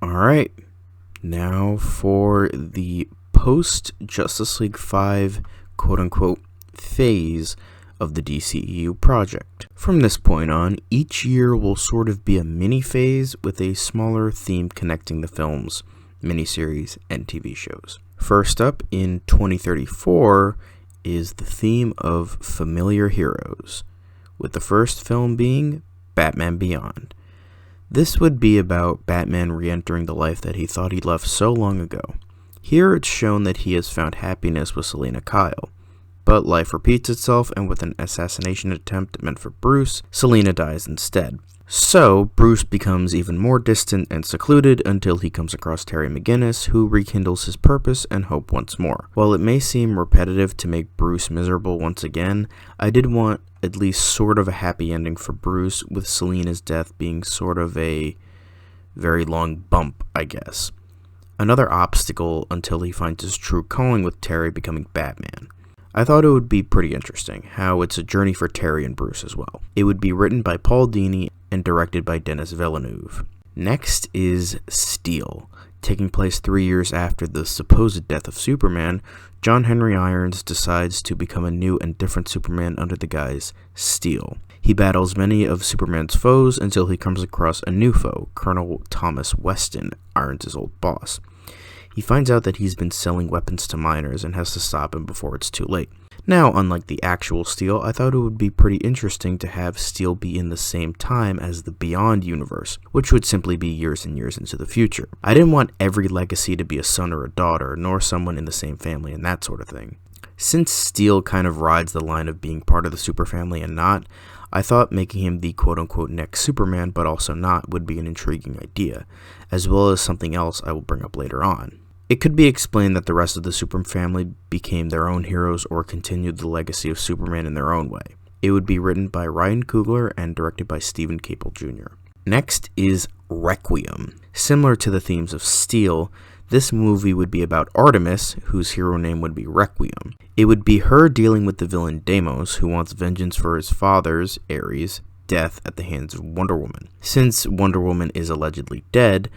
Alright, now for the post-Justice League 5 quote-unquote phase of the DCEU project. From this point on, each year will sort of be a mini-phase with a smaller theme connecting the films, miniseries, and TV shows. First up, in 2034, is the theme of familiar heroes, with the first film being Batman Beyond. This would be about Batman re-entering the life that he thought he left so long ago. Here it's shown that he has found happiness with Selina Kyle. But life repeats itself, and with an assassination attempt meant for Bruce, Selina dies instead. So, Bruce becomes even more distant and secluded until he comes across Terry McGinnis, who rekindles his purpose and hope once more. While it may seem repetitive to make Bruce miserable once again, I did want at least sort of a happy ending for Bruce, with Selina's death being sort of a very long bump, I guess. Another obstacle until he finds his true calling, with Terry becoming Batman. I thought it would be pretty interesting, how it's a journey for Terry and Bruce as well. It would be written by Paul Dini and directed by Denis Villeneuve. Next is Steel. Taking place 3 years after the supposed death of Superman, John Henry Irons decides to become a new and different Superman under the guise Steel. He battles many of Superman's foes until he comes across a new foe, Colonel Thomas Weston, Irons' old boss. He finds out that he's been selling weapons to minors and has to stop him before it's too late. Now, unlike the actual Steel, I thought it would be pretty interesting to have Steel be in the same time as the Beyond universe, which would simply be years and years into the future. I didn't want every legacy to be a son or a daughter, nor someone in the same family and that sort of thing. Since Steel kind of rides the line of being part of the super family and not, I thought making him the quote-unquote next Superman, but also not, would be an intriguing idea, as well as something else I will bring up later on. It could be explained that the rest of the Super family became their own heroes or continued the legacy of Superman in their own way. It would be written by Ryan Coogler and directed by Stephen Caple Jr. Next is Requiem. Similar to the themes of Steel, this movie would be about Artemis, whose hero name would be Requiem. It would be her dealing with the villain Deimos, who wants vengeance for his father's, Ares, death at the hands of Wonder Woman. Since Wonder Woman is allegedly dead,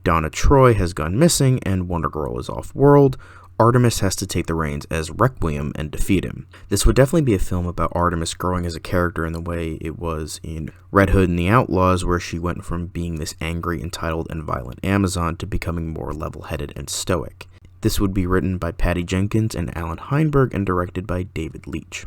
Donna Troy has gone missing, and Wonder Girl is off-world, Artemis has to take the reins as Requiem and defeat him. This would definitely be a film about Artemis growing as a character in the way it was in Red Hood and the Outlaws, where she went from being this angry, entitled, and violent Amazon to becoming more level-headed and stoic. This would be written by Patty Jenkins and Alan Heinberg and directed by David Leitch.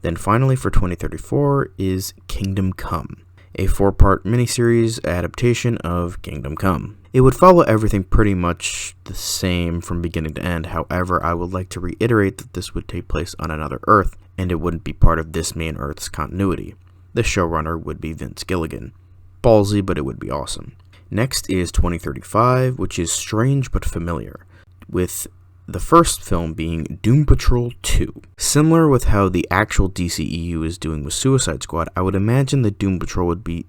Then finally for 2034 is Kingdom Come, a 4-part miniseries adaptation of Kingdom Come. It would follow everything pretty much the same from beginning to end. However, I would like to reiterate that this would take place on another Earth, and it wouldn't be part of this main Earth's continuity. The showrunner would be Vince Gilligan. Ballsy, but it would be awesome. Next is 2035, which is strange but familiar, with the first film being Doom Patrol 2. Similar with how the actual DCEU is doing with Suicide Squad, I would imagine that Doom Patrol would be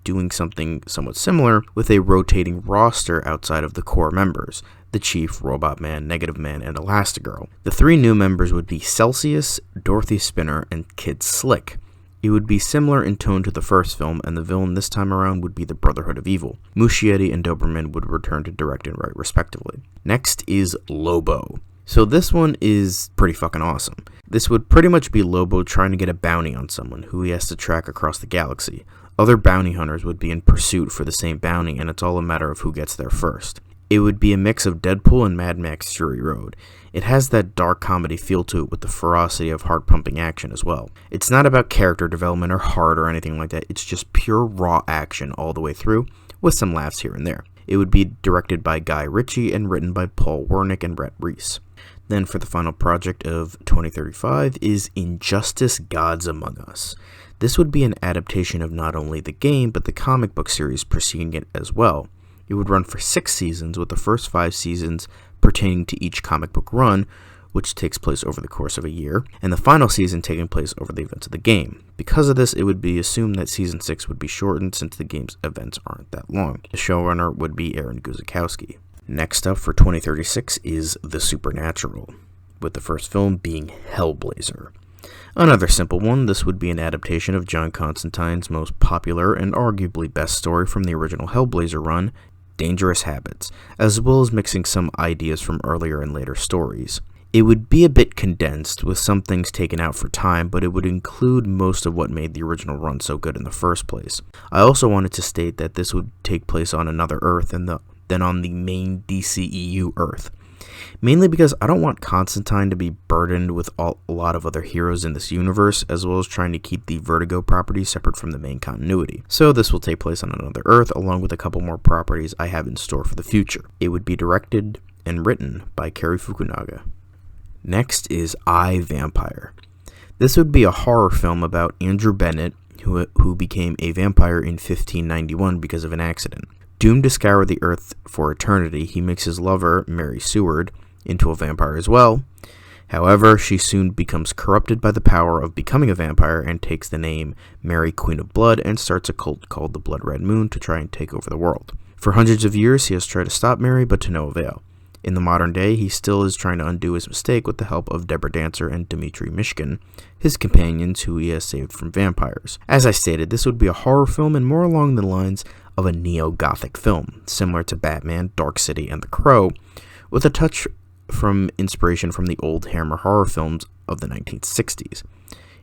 doing something somewhat similar with a rotating roster outside of the core members, the Chief, Robot Man, Negative Man, and Elastigirl. The 3 new members would be Celsius, Dorothy Spinner, and Kid Slick. It would be similar in tone to the first film, and the villain this time around would be the Brotherhood of Evil. Muschietti and Doberman would return to direct and write respectively. Next is Lobo. So this one is pretty fucking awesome. This would pretty much be Lobo trying to get a bounty on someone who he has to track across the galaxy. Other bounty hunters would be in pursuit for the same bounty, and it's all a matter of who gets there first. It would be a mix of Deadpool and Mad Max Fury Road. It has that dark comedy feel to it with the ferocity of heart-pumping action as well. It's not about character development or heart or anything like that, it's just pure raw action all the way through, with some laughs here and there. It would be directed by Guy Ritchie and written by Paul Wernick and Rhett Reese. Then for the final project of 2035 is Injustice: Gods Among Us. This would be an adaptation of not only the game, but the comic book series preceding it as well. It would run for 6 seasons, with the first 5 seasons pertaining to each comic book run, which takes place over the course of a year, and the final season taking place over the events of the game. Because of this, it would be assumed that Season 6 would be shortened since the game's events aren't that long. The showrunner would be Aaron Guzikowski. Next up for 2036 is The Supernatural, with the first film being Hellblazer. Another simple one, this would be an adaptation of John Constantine's most popular and arguably best story from the original Hellblazer run, dangerous habits, as well as mixing some ideas from earlier and later stories. It would be a bit condensed, with some things taken out for time, but it would include most of what made the original run so good in the first place. I also wanted to state that this would take place on another Earth than on the main DCEU Earth. Mainly because I don't want Constantine to be burdened with a lot of other heroes in this universe, as well as trying to keep the Vertigo properties separate from the main continuity. So this will take place on another Earth, along with a couple more properties I have in store for the future. It would be directed and written by Cary Fukunaga. Next is I, Vampire. This would be a horror film about Andrew Bennett, who became a vampire in 1591 because of an accident. Doomed to scour the earth for eternity, he makes his lover, Mary Seward, into a vampire as well. However, she soon becomes corrupted by the power of becoming a vampire and takes the name Mary Queen of Blood and starts a cult called the Blood Red Moon to try and take over the world. For hundreds of years, he has tried to stop Mary, but to no avail. In the modern day, he still is trying to undo his mistake with the help of Deborah Dancer and Dmitri Mishkin, his companions who he has saved from vampires. As I stated, this would be a horror film and more along the lines of a neo-Gothic film, similar to Batman, Dark City, and The Crow, with a touch from inspiration from the old Hammer horror films of the 1960s.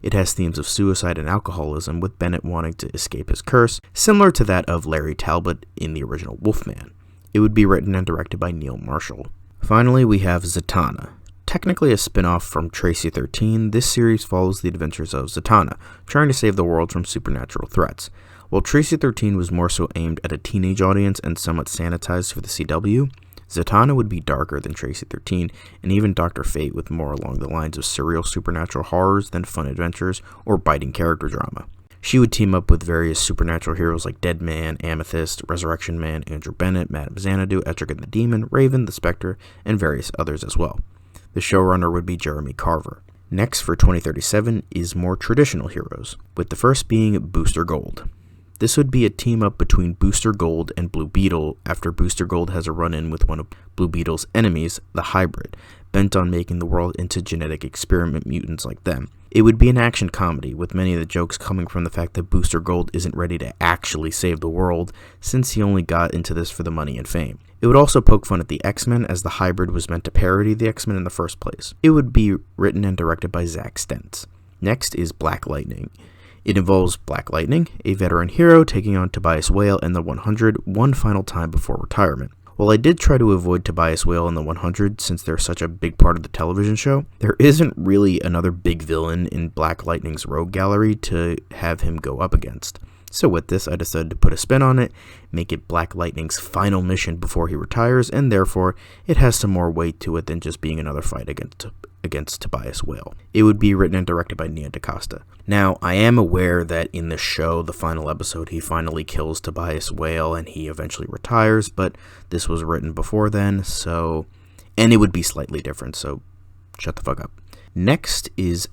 It has themes of suicide and alcoholism, with Bennett wanting to escape his curse, similar to that of Larry Talbot in the original Wolfman. It would be written and directed by Neil Marshall. Finally, we have Zatanna. Technically a spin-off from Tracy 13, this series follows the adventures of Zatanna, trying to save the world from supernatural threats. While Tracy 13 was more so aimed at a teenage audience and somewhat sanitized for the CW, Zatanna would be darker than Tracy 13, and even Dr. Fate, with more along the lines of surreal supernatural horrors than fun adventures or biting character drama. She would team up with various supernatural heroes like Deadman, Amethyst, Resurrection Man, Andrew Bennett, Madame Xanadu, Etrigan the Demon, Raven, the Spectre, and various others as well. The showrunner would be Jeremy Carver. Next for 2037 is more traditional heroes, with the first being Booster Gold. This would be a team-up between Booster Gold and Blue Beetle after Booster Gold has a run-in with one of Blue Beetle's enemies, the Hybrid, bent on making the world into genetic experiment mutants like them. It would be an action comedy, with many of the jokes coming from the fact that Booster Gold isn't ready to actually save the world, since he only got into this for the money and fame. It would also poke fun at the X-Men, as the Hybrid was meant to parody the X-Men in the first place. It would be written and directed by Zack Stentz. Next is Black Lightning. It involves Black Lightning, a veteran hero, taking on Tobias Whale and the 100 one final time before retirement. While I did try to avoid Tobias Whale and the 100 since they're such a big part of the television show, there isn't really another big villain in Black Lightning's rogue gallery to have him go up against. So with this, I decided to put a spin on it, make it Black Lightning's final mission before he retires, and therefore it has some more weight to it than just being another fight against Tobias Whale. It would be written and directed by Nia DaCosta. Now, I am aware that in the show, the final episode, he finally kills Tobias Whale and he eventually retires, but this was written before then, and it would be slightly different, so shut the fuck up. Next is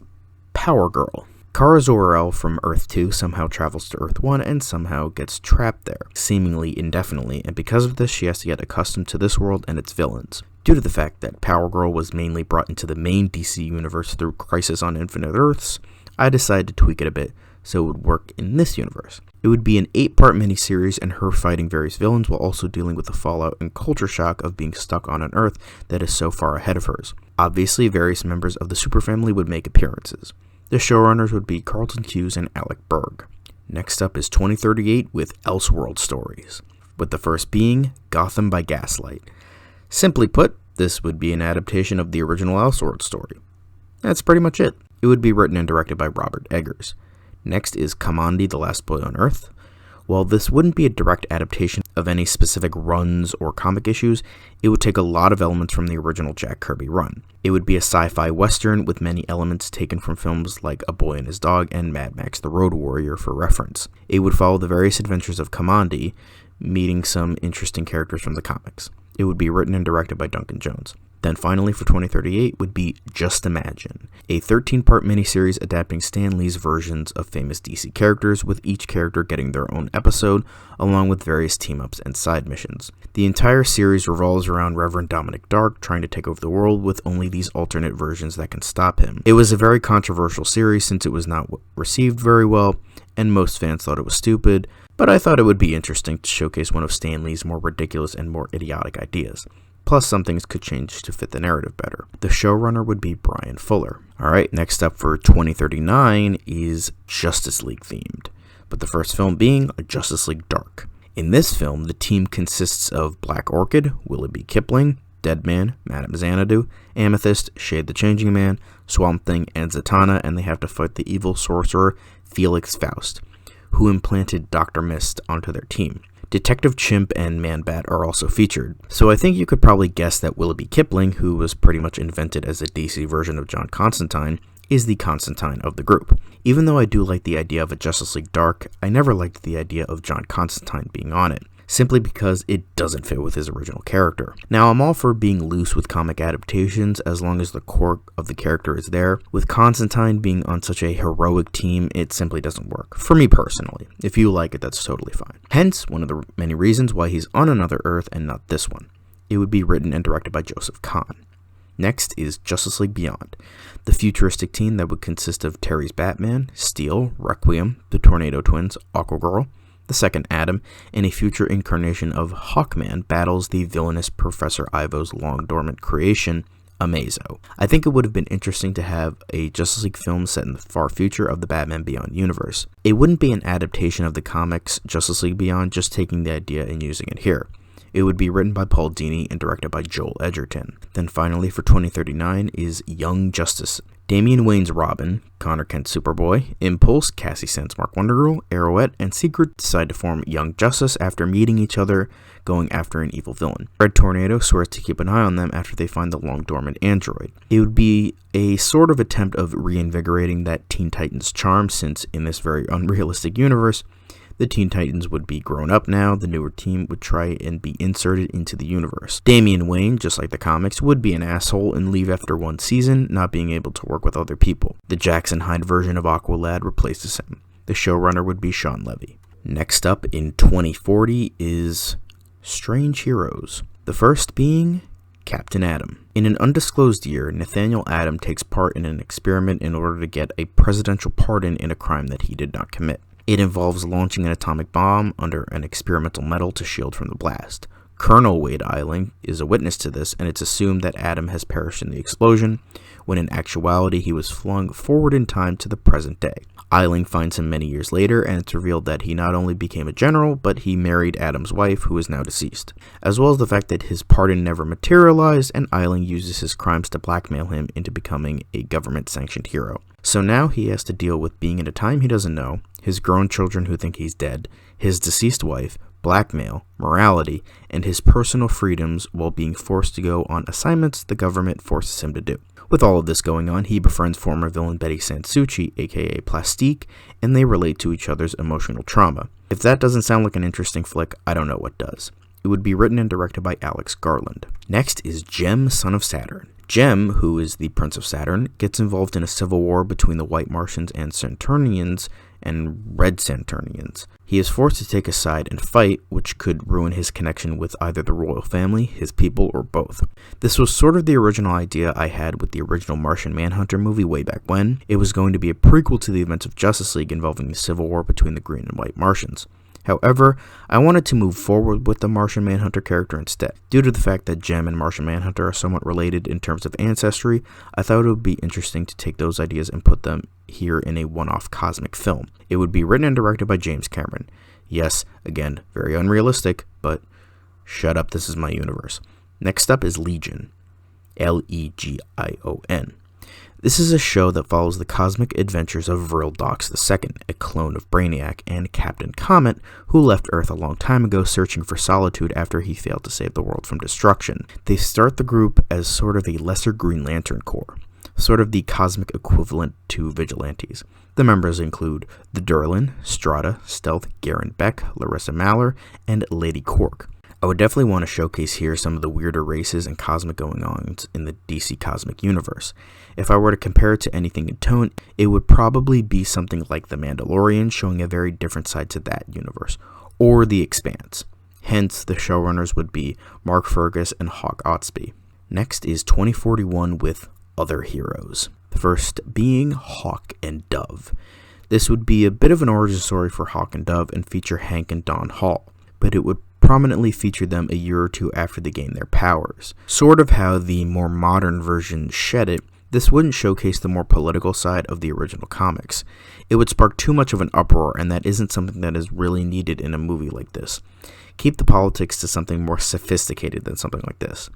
Power Girl. Kara Zor-El from Earth 2 somehow travels to Earth 1 and somehow gets trapped there, seemingly indefinitely, and because of this, she has to get accustomed to this world and its villains. Due to the fact that Power Girl was mainly brought into the main DC universe through Crisis on Infinite Earths, I decided to tweak it a bit so it would work in this universe. It would be an 8-part miniseries and her fighting various villains while also dealing with the fallout and culture shock of being stuck on an Earth that is so far ahead of hers. Obviously, various members of the superfamily would make appearances. The showrunners would be Carlton Cuse and Alec Berg. Next up is 2038 with Elseworld stories, with the first being Gotham by Gaslight. Simply put, this would be an adaptation of the original Elseworld story. That's pretty much it. It would be written and directed by Robert Eggers. Next is Kamandi, the Last Boy on Earth. While this wouldn't be a direct adaptation of any specific runs or comic issues, it would take a lot of elements from the original Jack Kirby run. It would be a sci-fi western with many elements taken from films like A Boy and His Dog and Mad Max the Road Warrior for reference. It would follow the various adventures of Kamandi, meeting some interesting characters from the comics. It would be written and directed by Duncan Jones. Then finally for 2038 would be Just Imagine, a 13-part miniseries adapting Stan Lee's versions of famous DC characters, with each character getting their own episode, along with various team-ups and side missions. The entire series revolves around Reverend Dominic Dark trying to take over the world with only these alternate versions that can stop him. It was a very controversial series since it was not received very well, and most fans thought it was stupid, but I thought it would be interesting to showcase one of Stan Lee's more ridiculous and more idiotic ideas. Plus, some things could change to fit the narrative better. The showrunner would be Brian Fuller. Alright, next up for 2039 is Justice League themed, but the first film being a Justice League Dark. In this film, the team consists of Black Orchid, Willoughby Kipling, Deadman, Madame Xanadu, Amethyst, Shade the Changing Man, Swamp Thing, and Zatanna, and they have to fight the evil sorcerer Felix Faust, who implanted Dr. Mist onto their team. Detective Chimp and Man-Bat are also featured, so I think you could probably guess that Willoughby Kipling, who was pretty much invented as a DC version of John Constantine, is the Constantine of the group. Even though I do like the idea of a Justice League Dark, I never liked the idea of John Constantine being on it, simply because it doesn't fit with his original character. Now, I'm all for being loose with comic adaptations as long as the core of the character is there. With Constantine being on such a heroic team, it simply doesn't work, for me personally. If you like it, that's totally fine. Hence, one of the many reasons why he's on another Earth and not this one. It would be written and directed by Joseph Kahn. Next is Justice League Beyond, the futuristic team that would consist of Terry's Batman, Steel, Requiem, the Tornado Twins, Aquagirl, the second Atom, and a future incarnation of Hawkman battles the villainous Professor Ivo's long-dormant creation, Amazo. I think it would have been interesting to have a Justice League film set in the far future of the Batman Beyond universe. It wouldn't be an adaptation of the comics Justice League Beyond, just taking the idea and using it here. It would be written by Paul Dini and directed by Joel Edgerton. Then finally for 2039 is Young Justice. Damian Wayne's Robin, Connor Kent's Superboy, Impulse, Cassie Sands' Mark Wonder Girl, Arrowette, and Secret decide to form Young Justice after meeting each other going after an evil villain. Red Tornado swears to keep an eye on them after they find the long-dormant android. It would be a sort of attempt of reinvigorating that Teen Titans charm, since in this very unrealistic universe, the Teen Titans would be grown up now. The newer team would try and be inserted into the universe. Damian Wayne, just like the comics, would be an asshole and leave after one season, not being able to work with other people. The Jackson Hyde version of Aqualad replaces him. The showrunner would be Sean Levy. Next up in 2040 is Strange Heroes, the first being Captain Atom. In an undisclosed year, Nathaniel Atom takes part in an experiment in order to get a presidential pardon in a crime that he did not commit. It involves launching an atomic bomb under an experimental metal to shield from the blast. Colonel Wade Eiling is a witness to this, and it's assumed that Atom has perished in the explosion, when in actuality he was flung forward in time to the present day. Eiling finds him many years later, and it's revealed that he not only became a general, but he married Atom's wife, who is now deceased, as well as the fact that his pardon never materialized, and Eiling uses his crimes to blackmail him into becoming a government-sanctioned hero. So now he has to deal with being in a time he doesn't know, his grown children who think he's dead, his deceased wife, blackmail, morality, and his personal freedoms while being forced to go on assignments the government forces him to do. With all of this going on, he befriends former villain Betty Sansucci, aka Plastique, and they relate to each other's emotional trauma. If that doesn't sound like an interesting flick, I don't know what does. It would be written and directed by Alex Garland. Next is Jem, Son of Saturn. Jem, who is the Prince of Saturn, gets involved in a civil war between the White Martians and Saturnians and Red Saturnians. He is forced to take a side and fight, which could ruin his connection with either the royal family, his people, or both. This was sort of the original idea I had with the original Martian Manhunter movie way back when. It was going to be a prequel to the events of Justice League involving the civil war between the Green and White Martians. However, I wanted to move forward with the Martian Manhunter character instead. Due to the fact that Jem and Martian Manhunter are somewhat related in terms of ancestry, I thought it would be interesting to take those ideas and put them here in a one-off cosmic film. It would be written and directed by James Cameron. Yes, again, very unrealistic, but shut up, this is my universe. Next up is Legion. Legion. This is a show that follows the cosmic adventures of Vril Dox II, a clone of Brainiac, and Captain Comet, who left Earth a long time ago searching for solitude after he failed to save the world from destruction. They start the group as sort of a lesser Green Lantern Corps, sort of the cosmic equivalent to Vigilantes. The members include the Durlin, Strata, Stealth, Garen Beck, Larissa Maller, and Lady Quark. I would definitely want to showcase here some of the weirder races and cosmic going-ons in the DC cosmic universe. If I were to compare it to anything in tone, it would probably be something like The Mandalorian, showing a very different side to that universe, or The Expanse. Hence, the showrunners would be Mark Fergus and Hawk Otsby. Next is 2041 with Other Heroes, the first being Hawk and Dove. This would be a bit of an origin story for Hawk and Dove and feature Hank and Dawn Hall, but it would prominently feature them a year or two after they gained their powers. Sort of how the more modern version shed it, this wouldn't showcase the more political side of the original comics. It would spark too much of an uproar, and that isn't something that is really needed in a movie like this. Keep the politics to something more sophisticated than something like this.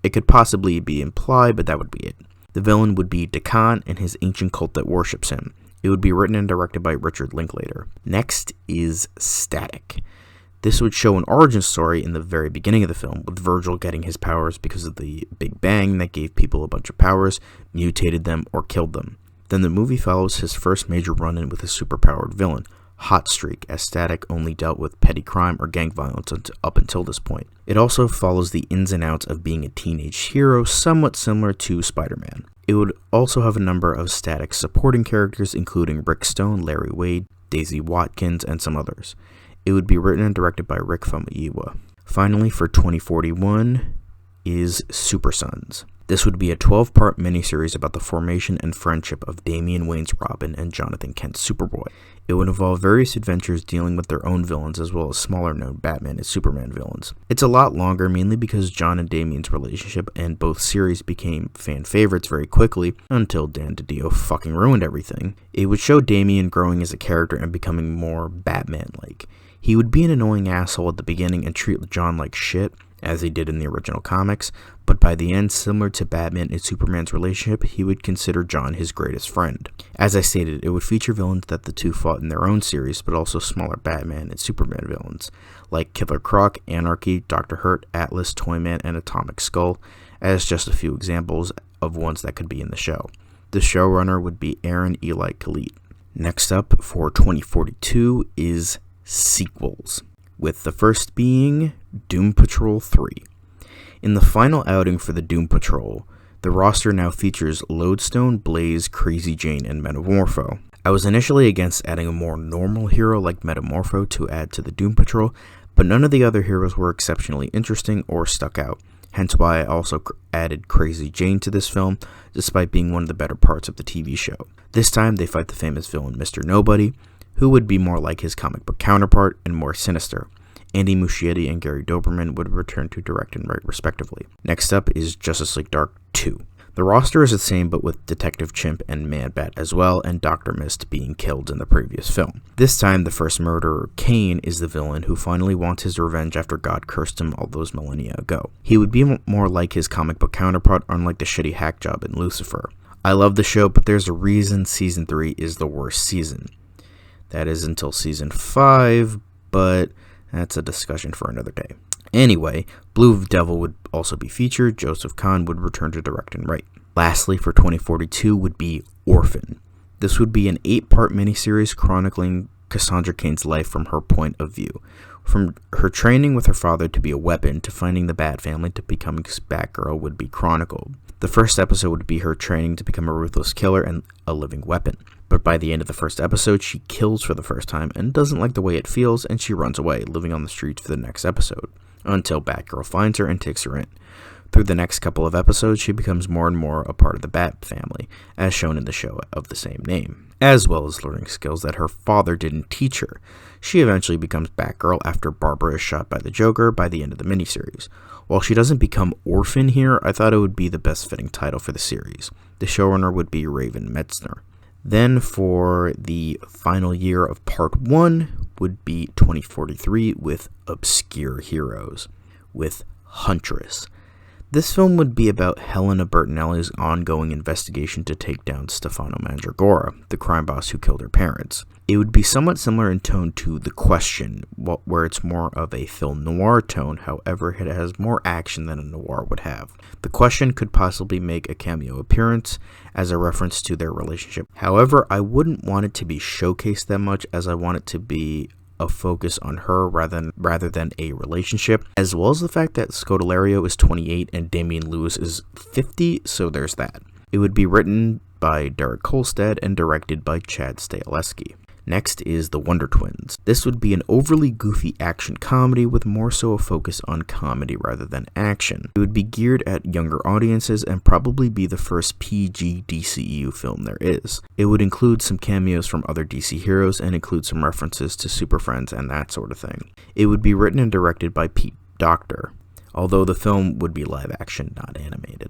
It could possibly be implied, but that would be it. The villain would be Dakan and his ancient cult that worships him. It would be written and directed by Richard Linklater. Next is Static. This would show an origin story in the very beginning of the film, with Virgil getting his powers because of the Big Bang that gave people a bunch of powers, mutated them, or killed them. Then the movie follows his first major run-in with a superpowered villain, Hotstreak, as Static only dealt with petty crime or gang violence up until this point. It also follows the ins and outs of being a teenage hero, somewhat similar to Spider-Man. It would also have a number of Static supporting characters, including Rick Stone, Larry Wade, Daisy Watkins, and some others. It would be written and directed by Rick Famuyiwa. Finally, for 2041 is Super Sons. This would be a 12-part miniseries about the formation and friendship of Damian Wayne's Robin and Jonathan Kent's Superboy. It would involve various adventures dealing with their own villains as well as smaller-known Batman and Superman villains. It's a lot longer, mainly because John and Damian's relationship and both series became fan favorites very quickly until Dan DiDio fucking ruined everything. It would show Damian growing as a character and becoming more Batman-like. He would be an annoying asshole at the beginning and treat John like shit, as he did in the original comics, but by the end, similar to Batman and Superman's relationship, he would consider John his greatest friend. As I stated, it would feature villains that the two fought in their own series, but also smaller Batman and Superman villains, like Killer Croc, Anarchy, Dr. Hurt, Atlas, Toyman, and Atomic Skull, as just a few examples of ones that could be in the show. The showrunner would be Aaron Eli Khalid. Next up, for 2042, is sequels, with the first being Doom Patrol 3. In the final outing for the Doom Patrol, the roster now features Lodestone, Blaze, Crazy Jane, and Metamorpho. I was initially against adding a more normal hero like Metamorpho to add to the Doom Patrol, but none of the other heroes were exceptionally interesting or stuck out, hence why I also added Crazy Jane to this film, despite being one of the better parts of the TV show. This time they fight the famous villain Mr. Nobody, who would be more like his comic book counterpart and more sinister. Andy Muschietti and Gary Doberman would return to direct and write respectively. Next up is Justice League Dark 2. The roster is the same, but with Detective Chimp and Man-Bat as well, and Dr. Mist being killed in the previous film. This time, the first murderer, Kane, is the villain who finally wants his revenge after God cursed him all those millennia ago. He would be more like his comic book counterpart, unlike the shitty hack job in Lucifer. I love the show, but there's a reason Season 3 is the worst season. That is until Season 5, but that's a discussion for another day. Anyway, Blue Devil would also be featured. Joseph Kahn would return to direct and write. Lastly, for 2042 would be Orphan. This would be an 8-part miniseries chronicling Cassandra Cain's life from her point of view. From her training with her father to be a weapon, to finding the Bat Family, to becoming Batgirl would be chronicled. The first episode would be her training to become a ruthless killer and a living weapon. But by the end of the first episode, she kills for the first time and doesn't like the way it feels, and she runs away, living on the streets for the next episode, until Batgirl finds her and takes her in. Through the next couple of episodes, she becomes more and more a part of the Bat Family, as shown in the show of the same name, as well as learning skills that her father didn't teach her. She eventually becomes Batgirl after Barbara is shot by the Joker by the end of the miniseries. While she doesn't become Orphan here, I thought it would be the best fitting title for the series. The showrunner would be Raven Metzner. Then for the final year of Part 1 would be 2043 with Obscure Heroes, with Huntress. This film would be about Helena Bertinelli's ongoing investigation to take down Stefano Mandragora, the crime boss who killed her parents. It would be somewhat similar in tone to The Question, where it's more of a film noir tone, however it has more action than a noir would have. The Question could possibly make a cameo appearance as a reference to their relationship. However, I wouldn't want it to be showcased that much, as I want it to be a focus on her rather than a relationship, as well as the fact that Scodelario is 28 and Damian Lewis is 50, so there's that. It would be written by Derek Kolstad and directed by Chad Stahelski. Next is The Wonder Twins. This would be an overly goofy action comedy with more so a focus on comedy rather than action. It would be geared at younger audiences and probably be the first PG DCEU film there is. It would include some cameos from other DC heroes and include some references to Super Friends and that sort of thing. It would be written and directed by Pete Docter, although the film would be live action, not animated.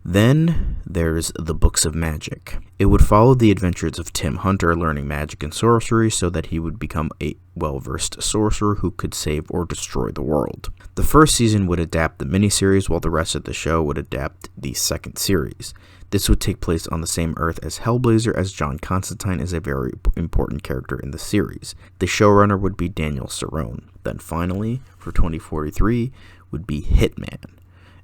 Then there's The Books of Magic. It would follow the adventures of Tim Hunter learning magic and sorcery so that he would become a well-versed sorcerer who could save or destroy the world. The first season would adapt the miniseries, while the rest of the show would adapt the second series. This would take place on the same Earth as Hellblazer, as John Constantine is a very important character in the series. The showrunner would be Daniel Cerrone. Then finally, for 2043, would be Hitman.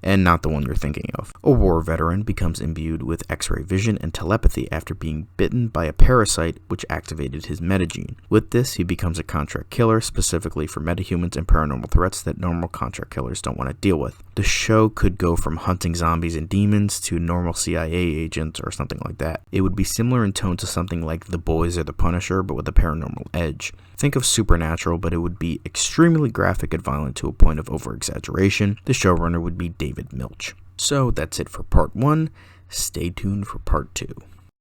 And not the one you're thinking of. A war veteran becomes imbued with X-ray vision and telepathy after being bitten by a parasite which activated his metagene. With this, he becomes a contract killer, specifically for metahumans and paranormal threats that normal contract killers don't want to deal with. The show could go from hunting zombies and demons to normal CIA agents or something like that. It would be similar in tone to something like The Boys or The Punisher, but with a paranormal edge. Think of Supernatural, but it would be extremely graphic and violent to a point of over-exaggeration. The showrunner would be David Milch. So that's it for part 1. Stay tuned for part 2.